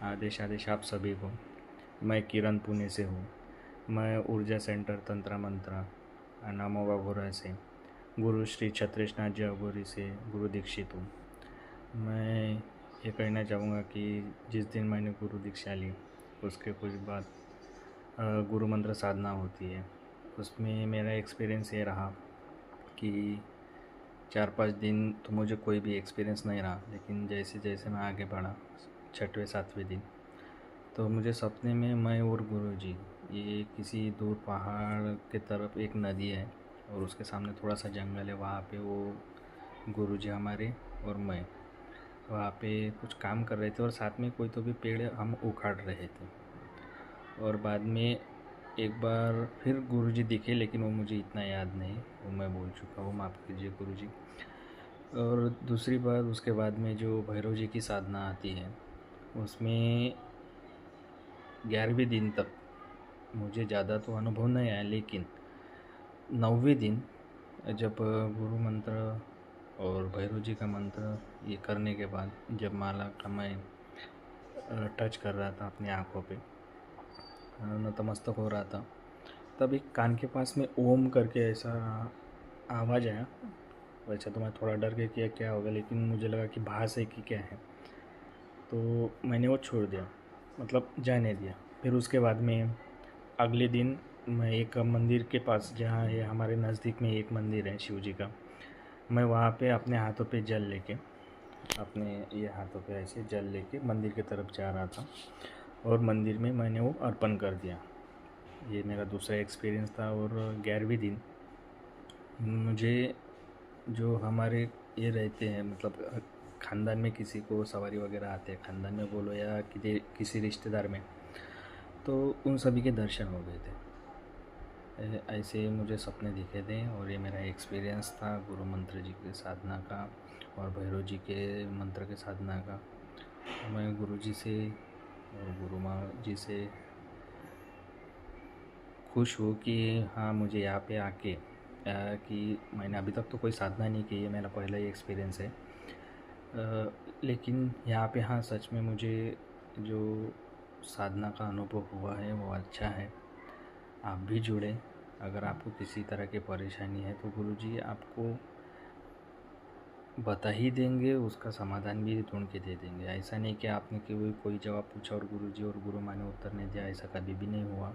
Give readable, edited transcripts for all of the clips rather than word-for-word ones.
आदेश आदेश आप सभी को। मैं किरण पुणे से हूँ। मैं ऊर्जा सेंटर तंत्रा मंत्रा नमो वाघोरा से गुरु श्री छत्रेशनाथ जी अघोरी से गुरु दीक्षित हूँ। मैं ये कहना चाहूँगा कि जिस दिन मैंने गुरु दीक्षा ली उसके कुछ बाद गुरु मंत्र साधना होती है। उसमें मेरा एक्सपीरियंस ये रहा कि 4-5 दिन तो मुझे कोई भी एक्सपीरियंस नहीं रहा, लेकिन जैसे जैसे मैं आगे बढ़ा 6वें-7वें दिन तो मुझे सपने में मैं और गुरु जी, ये किसी दूर पहाड़ के तरफ एक नदी है और उसके सामने थोड़ा सा जंगल है। वहाँ पे वो गुरु जी हमारे और मैं वहाँ पे कुछ काम कर रहे थे और साथ में कोई तो भी पेड़ हम उखाड़ रहे थे। और बाद में एक बार फिर गुरु जी दिखे, लेकिन वो मुझे इतना याद नहीं, वो मैं भूल चुका हूँ, माफ़ कीजिए गुरु जी। और दूसरी बार उसके बाद में जो भैरव जी की साधना आती है उसमें 11वें दिन तक मुझे ज़्यादा तो अनुभव नहीं आया, लेकिन 9वें दिन जब गुरु मंत्र और भैरव जी का मंत्र ये करने के बाद जब माला का मैं टच कर रहा था अपनी आँखों पे, नतमस्तक हो रहा था, तब एक कान के पास में ओम करके ऐसा आवाज़ आया। वैसे तो मैं थोड़ा डर के किया क्या होगा, लेकिन मुझे लगा कि भास है कि क्या है, तो मैंने वो छोड़ दिया, मतलब जाने दिया। फिर उसके बाद में अगले दिन मैं एक मंदिर के पास, जहाँ ये हमारे नज़दीक में एक मंदिर है शिव जी का, मैं वहाँ पे अपने हाथों पे जल लेके, अपने ये हाथों पे ऐसे जल लेके मंदिर की तरफ जा रहा था और मंदिर में मैंने वो अर्पण कर दिया। ये मेरा दूसरा एक्सपीरियंस था। और 11वें दिन मुझे, जो हमारे ये रहते हैं, मतलब ख़ानदान में किसी को सवारी वगैरह आते हैं, ख़ानदान में बोलो या किसी रिश्तेदार में, तो उन सभी के दर्शन हो गए थे। ऐसे मुझे सपने दिखे थे और ये मेरा एक्सपीरियंस था गुरु मंत्र जी के साधना का और भैरव जी के मंत्र के साधना का। मैं गुरु जी से और गुरु माँ जी से खुश हूँ कि हाँ, मुझे यहाँ पे आके कि मैंने अभी तक तो कोई साधना नहीं की है, मेरा पहला ही एक्सपीरियंस है। लेकिन यहाँ पे हाँ, सच में मुझे जो साधना का अनुभव हुआ है वो अच्छा है। आप भी जुड़े। अगर आपको किसी तरह की परेशानी है तो गुरुजी आपको बता ही देंगे, उसका समाधान भी ढूंढ के दे देंगे। ऐसा नहीं कि आपने कोई जवाब पूछा और गुरुजी और गुरु माँ ने उत्तर नहीं दिया, ऐसा कभी भी नहीं हुआ।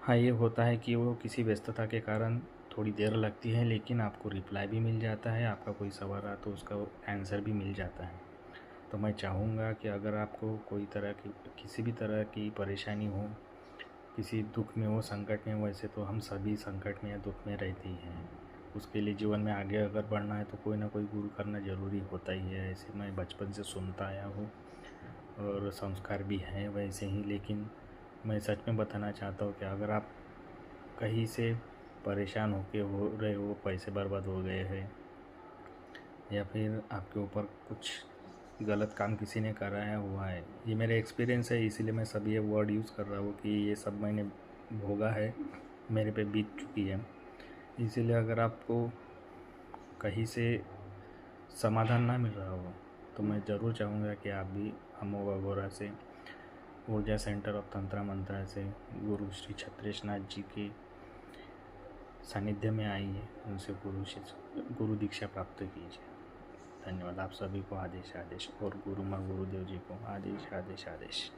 हाँ, ये होता है कि वो किसी व्यस्तता के कारण थोड़ी देर लगती है, लेकिन आपको रिप्लाई भी मिल जाता है। आपका कोई सवाल रहा तो उसका आंसर भी मिल जाता है। तो मैं चाहूँगा कि अगर आपको कोई तरह की किसी भी तरह की परेशानी हो, किसी दुख में हो, संकट में हो, वैसे तो हम सभी संकट में या दुख में रहते ही हैं। उसके लिए जीवन में आगे अगर बढ़ना है तो कोई ना कोई गुरु करना ज़रूरी होता ही है। ऐसे मैं बचपन से सुनता आया हूँ और संस्कार भी हैं वैसे ही। लेकिन मैं सच में बताना चाहता हूँ कि अगर आप कहीं से परेशान होके हो रहे हो, पैसे बर्बाद हो गए हैं या फिर आपके ऊपर कुछ गलत काम किसी ने कराया हुआ है, ये मेरा एक्सपीरियंस है, इसीलिए मैं सब ये वर्ड यूज़ कर रहा हूँ कि ये सब मैंने भोगा है, मेरे पे बीत चुकी है। इसीलिए अगर आपको कहीं से समाधान ना मिल रहा हो तो मैं ज़रूर चाहूँगा कि आप भी नमो वाघोरा से, ऊर्जा सेंटर ऑफ तंत्रा मंत्रा से गुरु श्री छत्रेशनाथ जी के सानिध्य में आइए, उनसे गुरु दीक्षा प्राप्त कीजिए। धन्यवाद। आप सभी को आदेश आदेश और गुरु माँ गुरुदेव जी को आदेश आदेश आदेश।